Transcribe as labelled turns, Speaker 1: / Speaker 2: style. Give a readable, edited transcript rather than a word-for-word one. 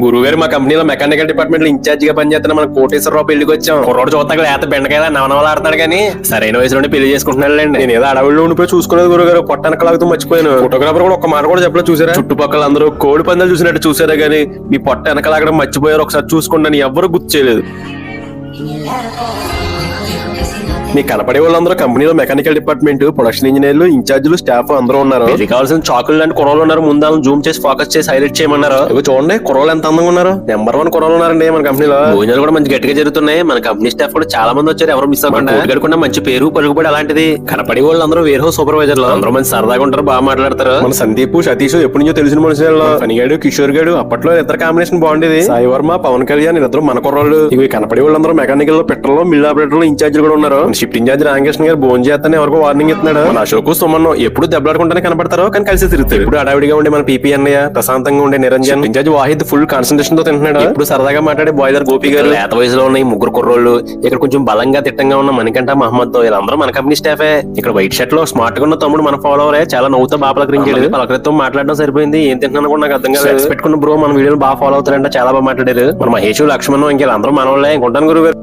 Speaker 1: గురుగారు మా కంపెనీలో మెకానికల్ డిపార్ట్మెంట్ లో ఇన్ఛార్జ్ గా పనిచేస్తున్న మన కోటేశ్వరరావు పెళ్లికి వచ్చాం. కుర్రోడు చూస్తాక లేత బెండకాయలా నవనవలు ఆడతాడు కానీ సరైన వయసులోనే పెళ్లి చేసుకుంటున్నాడులేండి. నేను ఏదో అడవుల్లో ఉండిపోయి చూసుకునేది గురుగారు, పొట్టనకలాగుతూ మర్చిపోయాను. ఫోటోగ్రాఫర్ కూడా ఒక మాట కూడా చెప్పలేదు. చూసారా చుట్టుపక్కల అందరూ కోడి పందాలు చూసినట్టు చూసారా గానీ మీ పొట్ట వెనకలాగడం మర్చిపోయారు. ఒకసారి చూసుకుంటాను, ఎవ్వరు గుర్తు చేయలేదు. మీకు కనపడే వాళ్ళందరూ కంపెనీలో మెకానికల్ డిపార్ట్మెంట్, ప్రొడక్షన్ ఇంజనీర్లు, ఇన్ఛార్జీలు, స్టాఫ్ అందరూ ఉన్నారు. ఇది కావాల్సిన చాకులు లాంటి కుర్రోళ్ళు ఉన్నారు. ముందు జూమ్ చేసి ఫోకస్ చేసి హైలైట్ చేయమన్నారు. ఇవి చూడండి కుర్రోళ్ళు ఎంత అందంగా ఉన్నారు. నెంబర్ 1 కుర్రోళ్ళు ఉన్నారండి మన కంపెనీలో. భోజనాలు కూడా మంచి గట్టిగా జరుగుతున్నాయి. మన కంపెనీ స్టాఫ్ కూడా చాలా మంది వచ్చారు. ఎవరు మిస్ అవ్వకుండా మంచి పేరు పలుకుబడి అలాంటిది. కనపడే వాళ్ళు అందరూ వేర్ హౌస్ సూపర్వైజర్లు. అందరూ మంచి సరదాగా ఉంటారు, బాగా మాట్లాడతారు. మన సందీప్, సతీష్ ఎప్పటి నుంచో తెలిసిన మనుషులు. ఫణిగాడు, కిషోర్ గాడు అప్పట్లో ఇద్దరు కాంబినేషన్ బాగుండేది. సాయి వర్మ, పవన్ కళ్యాణ్ ఇద్దరు మన కుర్రోళ్ళు. ఇవి కనపడే వాళ్ళందరూ మెకానికల్ లో, పెట్రోల్ మిల్ ఆపరేటర్ లో ఇన్ఛార్జీలు కూడా ఉన్నారు. షిఫ్ట్ ఇన్ఛార్జ్ రామకృష్ణ గారు భోజనం చేస్తానే ఎవరికో వార్నింగ్ ఇస్తున్నాడు. మన అశోక్, సుమన్ ఎప్పుడు దెబ్బలాడుకుంటానే కనపడతారు కానీ కలిసి తిరుగుతారు. ఇప్పుడు అడావిడిగా ఉండే మన పీపీ అన్నయ్య, ప్రశాంతంగా ఉండే Niranjan, in charge Wahid full concentration తో తింటున్నాడు. ఇప్పుడు సరదాగా మాట్లాడే బాయిలర్ గోపి గారు, లేత వయసులో ఉన్న ఈ ముగ్గురు కుర్రోళ్ళు, ఇక్కడ కొంచెం బలంగా తిట్టంగా ఉన్న మణికంఠ, మహమ్మద్ తో వీళ్ళందరూ మన కంపెనీ స్టాఫే. ఇక్కడ వైట్ షర్ట్ లో స్మార్ట్ గా ఉన్న తమ్ముడు మన ఫాలోవరే. చాలా నవ్వుతో బాగా పలకరించాడు. పలకరితో మాట్లాడడం సరిపోయింది. ఏం తింటున్నా కూడా నాకు అర్థం కాదు. పెట్టుకున్న బ్రో మన వీడియోలు బాగా ఫాలో అవుతారంటే చాలా బాగా మాట్లాడారు. మన మహేష్, లక్ష్మణ్ ఇంకేళ్ళందరూ మన వాళ్ళే. ఇంకొంటాను గురుగారు.